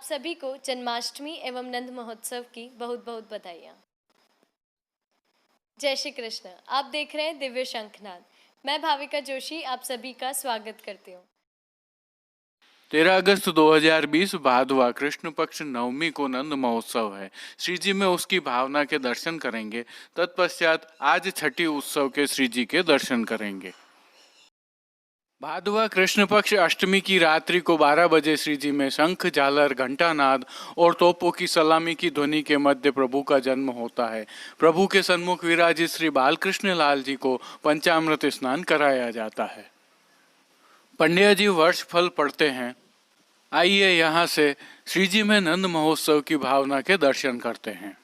सभी को जन्माष्टमी एवं नंद महोत्सव की बहुत बहुत बधाइयाँ। जय श्री कृष्ण। आप देख रहे हैं दिव्य शंखनाद। मैं भाविका जोशी आप सभी का स्वागत करती हूँ। 13 अगस्त 2020 भादवा कृष्ण पक्ष नवमी को नंद महोत्सव है। श्री जी में उसकी भावना के दर्शन करेंगे। तत्पश्चात आज छठी उत्सव के श्री जी के दर्शन करेंगे। भादवा कृष्ण पक्ष अष्टमी की रात्रि को 12 बजे श्री जी में शंख, झालर, घंटानाद और तोपों की सलामी की ध्वनि के मध्य प्रभु का जन्म होता है। प्रभु के सन्मुख विराजित श्री बालकृष्ण लाल जी को पंचामृत स्नान कराया जाता है। पंड्या जी वर्ष फल पढ़ते हैं। आइए यहाँ से श्री जी में नंद महोत्सव की भावना के दर्शन करते हैं।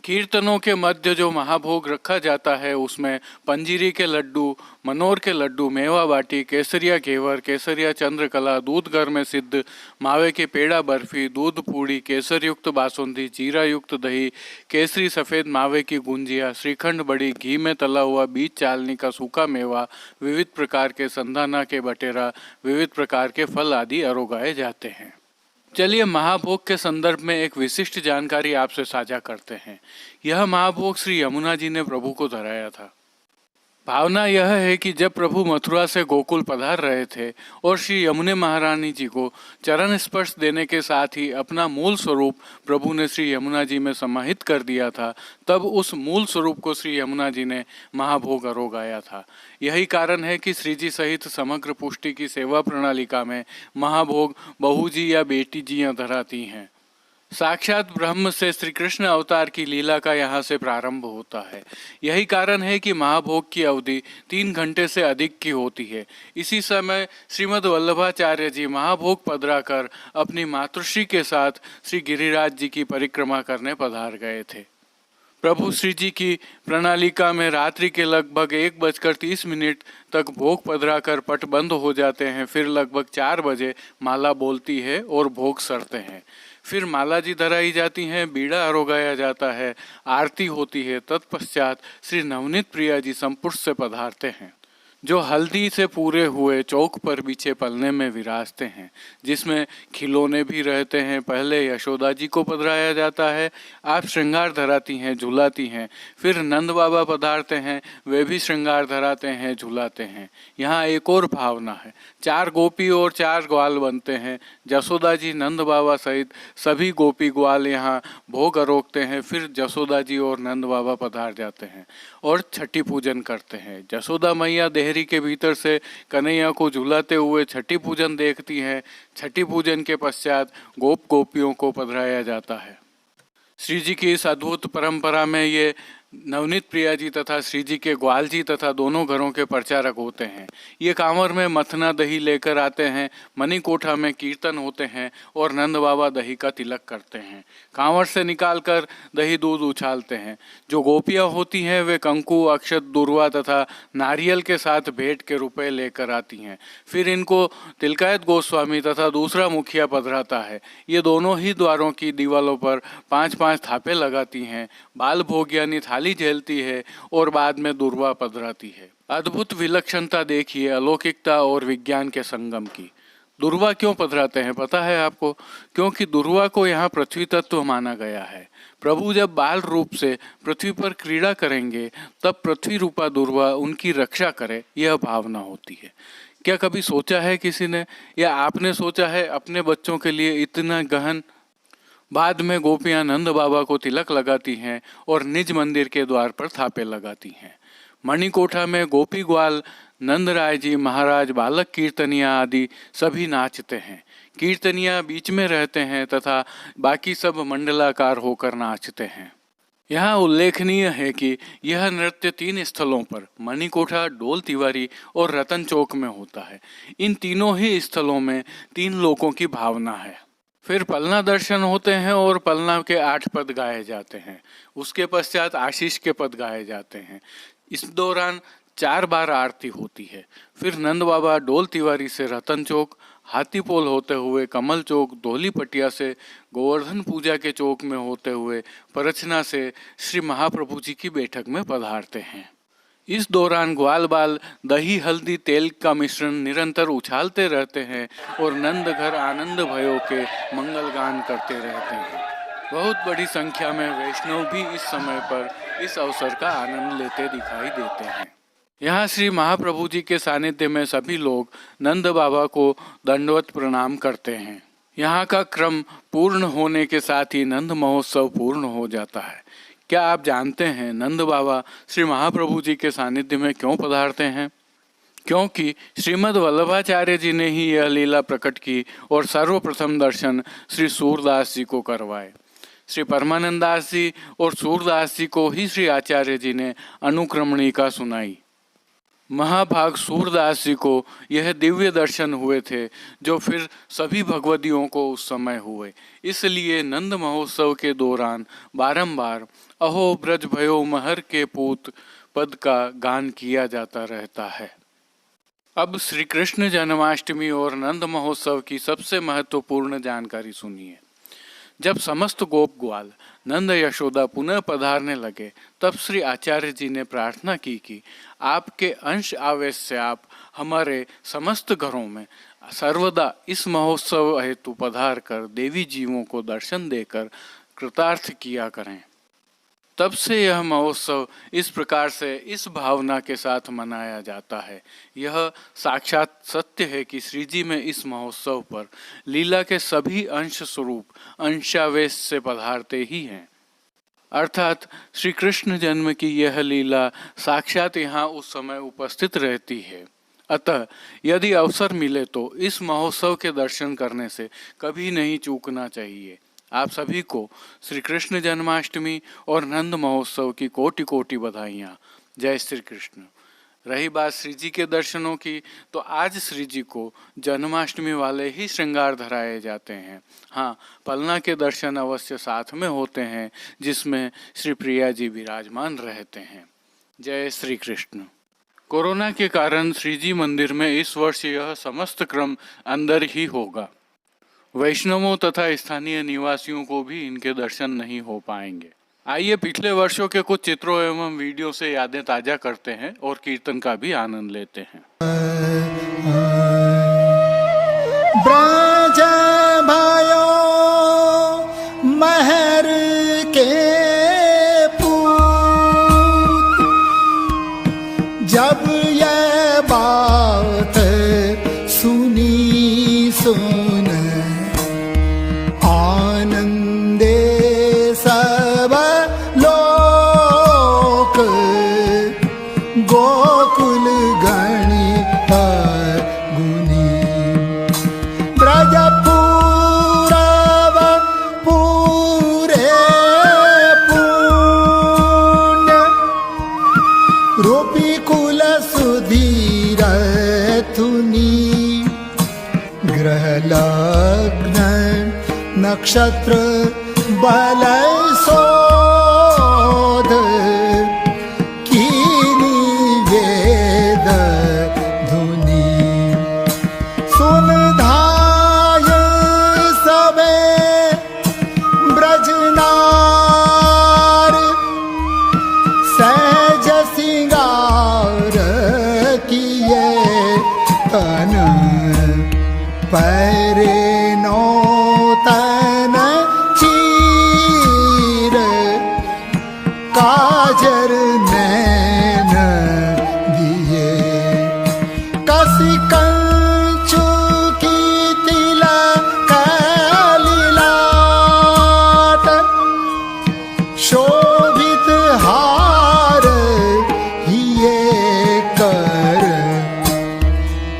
कीर्तनों के मध्य जो महाभोग रखा जाता है उसमें पंजीरी के लड्डू, मनोर के लड्डू, मेवा बाटी, केसरिया घेवर, केसरिया चंद्रकला, दूध घर में सिद्ध, मावे के पेड़ा बर्फी, दूध पूड़ी, केसर युक्त बासुंदी, जीरा युक्त दही, केसरी सफ़ेद मावे की गुंजिया, श्रीखंड बड़ी, घी में तला हुआ बीज चालनी का सूखा मेवा, विविध प्रकार के संधाना के बटेरा, विविध प्रकार के फल आदि अरोगाए जाते हैं। चलिए महाभोग के संदर्भ में एक विशिष्ट जानकारी आपसे साझा करते हैं। यह महाभोग श्री यमुना जी ने प्रभु को धराया था। भावना यह है कि जब प्रभु मथुरा से गोकुल पधार रहे थे और श्री यमुने महारानी जी को चरण स्पर्श देने के साथ ही अपना मूल स्वरूप प्रभु ने श्री यमुना जी में समाहित कर दिया था, तब उस मूल स्वरूप को श्री यमुना जी ने महाभोग अरोगाया था। यही कारण है कि श्री जी सहित समग्र पुष्टि की सेवा प्रणालिका में महाभोग बहू जी या बेटी जियां धराती हैं। साक्षात ब्रह्म से श्री कृष्ण अवतार की लीला का यहाँ से प्रारंभ होता है। यही कारण है कि महाभोग की अवधि 3 घंटे से अधिक की होती है। इसी समय श्रीमद् वल्लभाचार्य जी महाभोग पधरा कर अपनी मातृश्री के साथ श्री गिरिराज जी की परिक्रमा करने पधार गए थे। प्रभु श्री जी की प्रणालिका में रात्रि के लगभग 1:30 तक भोग पधरा कर पट बंद हो जाते हैं। फिर लगभग 4 बजे माला बोलती है और भोग सरते हैं। फिर माला जी धराई जाती हैं, बीड़ा अरोगाया जाता है, आरती होती है। तत्पश्चात श्री नवनीत प्रिया जी संपुष्ट से पधारते हैं, जो हल्दी से पूरे हुए चौक पर बिछे पलने में विराजते हैं, जिसमें खिलौने भी रहते हैं। पहले यशोदा जी को पधराया जाता है, आप श्रृंगार धराती हैं, झुलाती हैं। फिर नंद बाबा पधारते हैं, वे भी श्रृंगार धराते हैं, झुलाते हैं। यहाँ एक और भावना है, 4 गोपी और 4 ग्वाल बनते हैं। जसोदा जी, नंद बाबा सहित सभी गोपी ग्वाल यहाँ भोग अरोगते हैं। फिर जसोदा जी और नंद बाबा पधार जाते हैं और छठी पूजन करते हैं। जसोदा मैया देहरी के भीतर से कन्हैया को झुलाते हुए छठी पूजन देखती हैं। छठी पूजन के पश्चात गोप गोपियों को पधराया जाता है। श्री जी की इस अद्भुत परंपरा में ये नवनीत प्रिया जी तथा श्री जी के ग्वाल जी तथा दोनों घरों के प्रचारक होते हैं। ये कांवर में मथना दही लेकर आते हैं। मणिकोठा में कीर्तन होते हैं और नंद बाबा दही का तिलक करते हैं। कांवर से निकालकर दही दूध उछालते हैं। जो गोपियाँ होती हैं वे कंकु, अक्षत, दुर्वा तथा नारियल के साथ भेंट के रुपए लेकर आती हैं। फिर इनको तिलकायत गोस्वामी तथा दूसरा मुखिया पधराता है। ये दोनों ही द्वारों की दीवालों पर 5-5 थापे लगाती हैं। बाल भोग यानी थाली झेलती है और बाद में दुर्वा पधराती है। अद्भुत विलक्षणता देखिए अलौकिकता और विज्ञान के संगम की। दुर्वा क्यों पधराते हैं पता है आपको? क्योंकि दुर्वा को यहाँ पृथ्वी तत्व माना गया है। प्रभु जब बाल रूप से पृथ्वी पर क्रीड़ा करेंगे तब पृथ्वी रूपा दुर्वा उनकी रक्षा करे, यह भावना होती है। क्या कभी सोचा है किसी ने, या आपने सोचा है अपने बच्चों के लिए इतना गहन? बाद में गोपियां नंद बाबा को तिलक लगाती हैं और निज मंदिर के द्वार पर थापे लगाती हैं। मणिकोठा में गोपी ग्वाल, नंद राय जी महाराज, बालक कीर्तनिया आदि सभी नाचते हैं। कीर्तनिया बीच में रहते हैं तथा बाकी सब मंडलाकार होकर नाचते हैं। यहाँ उल्लेखनीय है कि यह नृत्य 3 स्थलों पर मणिकोठा, डोल तिवारी और रतन चौक में होता है। इन तीनों ही स्थलों में 3 लोकों की भावना है। फिर पलना दर्शन होते हैं और पलना के 8 पद गाए जाते हैं। उसके पश्चात आशीष के पद गाए जाते हैं। इस दौरान 4 बार आरती होती है। फिर नंद बाबा डोल तिवारी से रतन चौक, हाथीपोल होते हुए कमल चौक, धोली पटिया से गोवर्धन पूजा के चौक में होते हुए परचना से श्री महाप्रभु जी की बैठक में पधारते हैं। इस दौरान ग्वाल बाल दही हल्दी तेल का मिश्रण निरंतर उछालते रहते हैं और नंद घर आनंद भयो के मंगल गान करते रहते हैं। बहुत बड़ी संख्या में वैष्णव भी इस समय पर इस अवसर का आनंद लेते दिखाई देते हैं। यहाँ श्री महाप्रभु जी के सानिध्य में सभी लोग नंद बाबा को दंडवत प्रणाम करते हैं। यहाँ का क्रम पूर्ण होने के साथ ही नंद महोत्सव पूर्ण हो जाता है। क्या आप जानते हैं नंद बाबा श्री महाप्रभु जी के सानिध्य में क्यों पधारते हैं? क्योंकि श्रीमद् वल्लभाचार्य जी ने ही यह लीला प्रकट की और सर्वप्रथम दर्शन श्री सूरदास जी को करवाए। श्री परमानंदास जी और सूरदास जी को ही श्री आचार्य जी ने अनुक्रमणिका सुनाई। महाभाग सूरदास जी को यह दिव्य दर्शन हुए थे जो फिर सभी भगवदियों को उस समय हुए। इसलिए नंद महोत्सव के दौरान बारंबार अहो ब्रज भयो महर के पूत पद का गान किया जाता रहता है। अब श्री कृष्ण जन्माष्टमी और नंद महोत्सव की सबसे महत्वपूर्ण जानकारी सुनिए। जब समस्त गोप ग्वाल नंद यशोदा पुनः पधारने लगे तब श्री आचार्य जी ने प्रार्थना की कि आपके अंश आवेश से आप हमारे समस्त घरों में सर्वदा इस महोत्सव हेतु पधार कर देवी जीवों को दर्शन देकर कृतार्थ किया करें। तब से यह महोत्सव इस प्रकार से इस भावना के साथ मनाया जाता है। यह साक्षात सत्य है कि श्री जी में इस महोत्सव पर लीला के सभी अंश स्वरूप अंशावेश से पधारते ही हैं। अर्थात श्री कृष्ण जन्म की यह लीला साक्षात यहाँ उस समय उपस्थित रहती है। अतः यदि अवसर मिले तो इस महोत्सव के दर्शन करने से कभी नहीं चूकना चाहिए। आप सभी को श्री कृष्ण जन्माष्टमी और नंद महोत्सव की कोटि कोटि बधाइयाँ। जय श्री कृष्ण। रही बात श्री जी के दर्शनों की, तो आज श्री जी को जन्माष्टमी वाले ही श्रृंगार धराए जाते हैं। हाँ, पलना के दर्शन अवश्य साथ में होते हैं जिसमें श्री प्रिया जी विराजमान रहते हैं। जय श्री कृष्ण। कोरोना के कारण श्री जी मंदिर में इस वर्ष यह समस्त क्रम अंदर ही होगा। वैष्णवों तथा स्थानीय निवासियों को भी इनके दर्शन नहीं हो पाएंगे। आइए पिछले वर्षों के कुछ चित्रों एवं वीडियो से यादें ताजा करते हैं और कीर्तन का भी आनंद लेते हैं। ब्रज भयो महर के पूत, जब ये बात सुनी सुन आनंदे सब लोक, गोकुल गणी गुनी ब्रज पूरव पूरे पुण्य रूपी कुल सुधीर थुनी, ग्रह लग्न नक्षत्र बल शोध कीनी वेद धुनी, सुन धाय सबे ब्रजनार, सहज सिंगार किए तन पैरे नौतन चीर, काजर नैन दिए कसी कंचु की तिलक लीलाट, शोभित हार हिये कर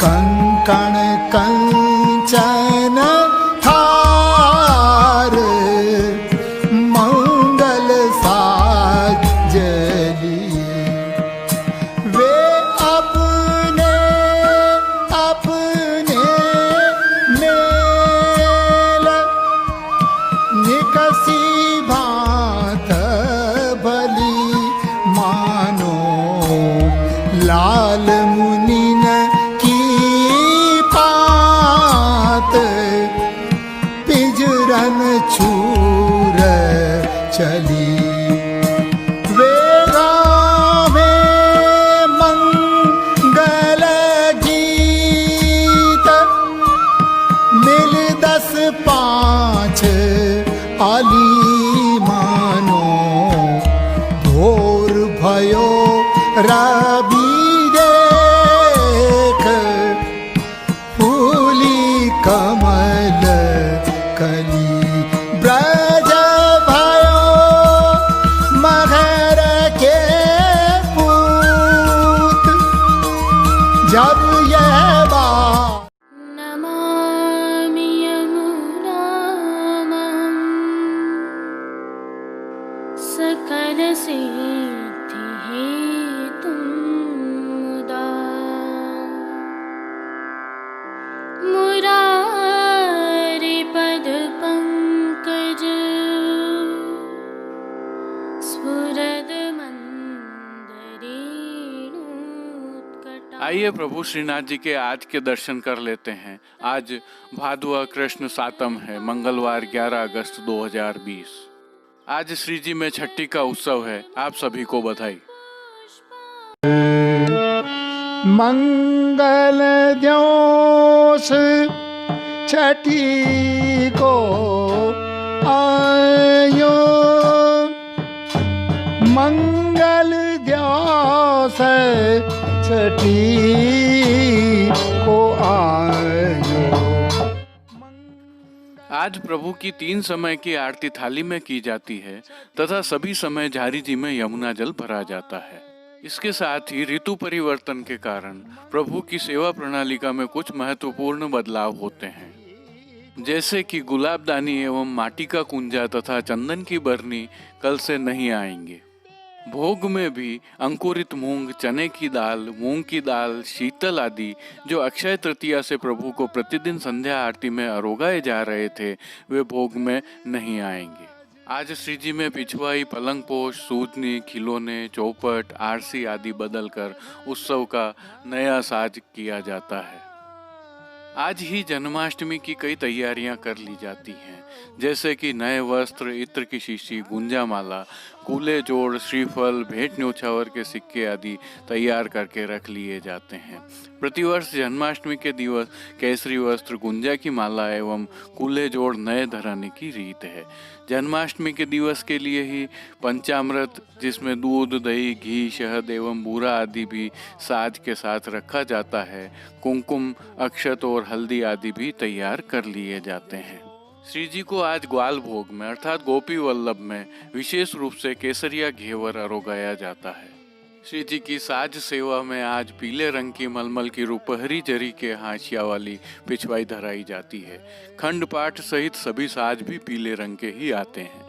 कंकण कंचन थार, मंगल साजलिए वे अपने अपने मेल, निकसी भात भली मानो लाल मुनिन की पात, पिंजरन छूर चली वे गावे आइए प्रभु श्रीनाथ जी के आज के दर्शन कर लेते हैं। आज भादुआ कृष्ण सातम है, मंगलवार 11 अगस्त 2020। आज श्री जी में छठी का उत्सव है। आप सभी को बधाई। मंगल दिवस छठी को आयो, मंगल दिवस छठी को आयो। आज प्रभु की 3 समय की आरती थाली में की जाती है तथा सभी समय झारी जी में यमुना जल भरा जाता है। इसके साथ ही ऋतु परिवर्तन के कारण प्रभु की सेवा प्रणालिका में कुछ महत्वपूर्ण बदलाव होते हैं, जैसे कि गुलाबदानी एवं माटी का कुंजा तथा चंदन की बरनी कल से नहीं आएंगे। भोग में भी अंकुरित मूंग, चने की दाल, मूंग की दाल, शीतल आदि जो अक्षय तृतीया से प्रभु को प्रतिदिन संध्या आरती में अरोगाए जा रहे थे, वे भोग में नहीं आएंगे। आज श्री जी में पिछवाई, पलंग पोश, सूजनी, खिलौने, चौपट, आरसी आदि बदलकर उत्सव का नया साज किया जाता है। आज ही जन्माष्टमी की कई तैयारियां कर ली जाती हैं, जैसे कि नए वस्त्र, इत्र की शीशी, गुंजा माला, कूले जोड़, श्रीफल, भेंट न्योछावर के सिक्के आदि तैयार करके रख लिए जाते हैं। प्रतिवर्ष जन्माष्टमी के दिवस केसरी वस्त्र, गुंजा की माला एवं कूले जोड़ नए धराने की रीत है। जन्माष्टमी के दिवस के लिए ही पंचामृत, जिसमें दूध, दही, घी, शहद एवं बूरा आदि भी साज के साथ रखा जाता है। कुमकुम, अक्षत और हल्दी आदि भी तैयार कर लिए जाते हैं। श्री जी को आज ग्वाल भोग में अर्थात गोपी वल्लभ में विशेष रूप से केसरिया घेवर अरोगाया जाता है। श्री जी की साज सेवा में आज पीले रंग की मलमल की रुपहरी जरी के हाशिया वाली पिछवाई धराई जाती है। खंड पाठ सहित सभी साज भी पीले रंग के ही आते हैं।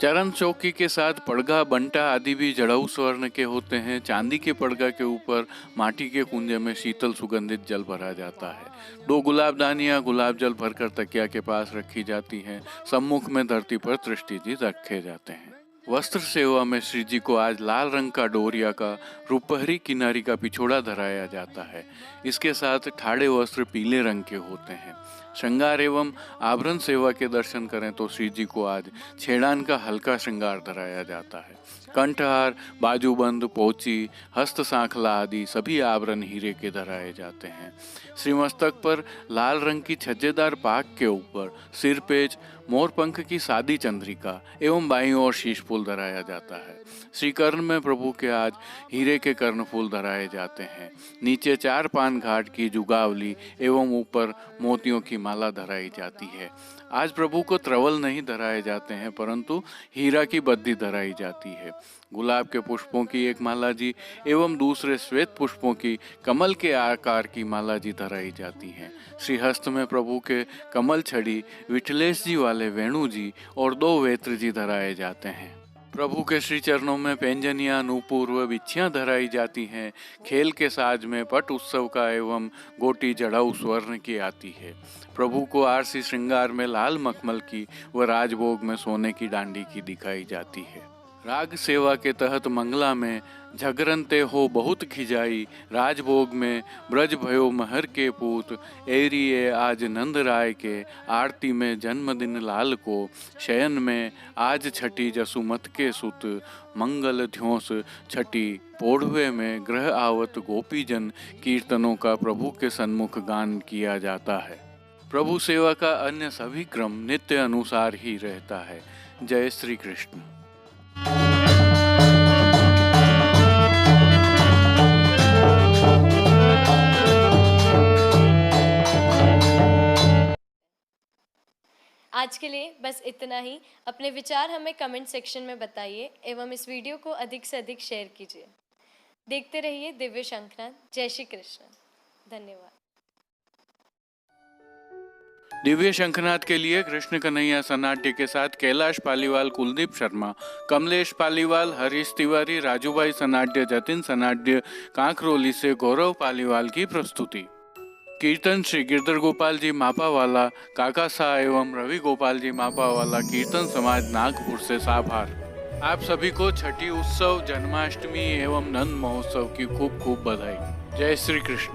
चरण चौकी के साथ पड़गा, बंटा आदि भी जड़ऊ स्वर्ण के होते हैं। चांदी के पड़गा के ऊपर माटी के कुंजे में शीतल सुगंधित जल भरा जाता है। 2 गुलाबदानियां गुलाब जल भरकर तकिया के पास रखी जाती हैं। सम्मुख में धरती पर दृष्टि जी रखे जाते हैं। वस्त्र सेवा में श्री जी को आज लाल रंग का डोरिया का रुपहरी किनारी का पिछोड़ा धराया जाता है। इसके साथ ठाड़े वस्त्र पीले रंग के होते हैं। श्रृंगार एवं आभरण सेवा के दर्शन करें तो श्री जी को आज छेड़ान का हल्का श्रृंगार धराया जाता है। कंठहार, बाजूबंद, पोची, हस्त सांखला आदि सभी आभरण हीरे के धराए जाते हैं। श्रीमस्तक पर लाल रंग की छज्जेदार पाक के ऊपर सिरपेच, मोरपंख की सादी चंद्रिका एवं बाईं ओर शीश फूल धराया जाता है। श्री कर्ण में प्रभु के आज हीरे के कर्णफूल धराए जाते हैं। नीचे 4 पान घाट की जुगावली एवं ऊपर मोतियों की माला धराई जाती है। आज प्रभु को त्रवल नहीं धराए जाते हैं, परंतु हीरा की बद्दी धराई जाती है। गुलाब के पुष्पों की एक माला जी एवं दूसरे श्वेत पुष्पों की कमल के आकार की माला जी धराई जाती हैं। श्रीहस्त में प्रभु के कमल छड़ी, विठलेश जी वाले वेणु जी और 2 वेत्र जी धराए जाते हैं। प्रभु के श्री चरणों में पैंजनियां, नूपुर व बिच्छियां धराई जाती हैं। खेल के साज में पट उत्सव का एवं गोटी जड़ाऊ स्वर्ण की आती है। प्रभु को आरसी श्रृंगार में लाल मखमल की व राजभोग में सोने की डांडी की दिखाई जाती है। राग सेवा के तहत मंगला में झगरनते हो बहुत खिजाई, राजभोग में ब्रज भयो महर के पूत, एरिए आज नंद राय के, आरती में जन्मदिन लाल को, शयन में आज छठी जसुमत के सुत, मंगल ध्योस छठी, पोढ़वे में ग्रह आवत गोपीजन, कीर्तनों का प्रभु के सन्मुख गान किया जाता है। प्रभु सेवा का अन्य सभी क्रम नित्य अनुसार ही रहता है। जय श्री कृष्ण। आज के लिए बस इतना ही। अपने विचार हमें कमेंट सेक्शन में बताइए एवं इस वीडियो को अधिक से अधिक शेयर कीजिए। देखते रहिए दिव्य शंखनाद। जय श्री कृष्ण। धन्यवाद। दिव्य शंखनाद के लिए कृष्ण कन्हैया सनाट्य के साथ कैलाश पालीवाल, कुलदीप शर्मा, कमलेश पालीवाल, हरीश तिवारी, राजूभाई सनाट्य, जतिन सनाट्य, कांकरोली से गौरव पालीवाल की प्रस्तुति। कीर्तन श्री गिरधर गोपाल जी मापावाला, काका शाह एवं रवि गोपाल जी मापावाला, कीर्तन समाज नागपुर से साभार। आप सभी को छठी उत्सव, जन्माष्टमी एवं नंद महोत्सव की खूब खूब बधाई। जय श्री कृष्ण।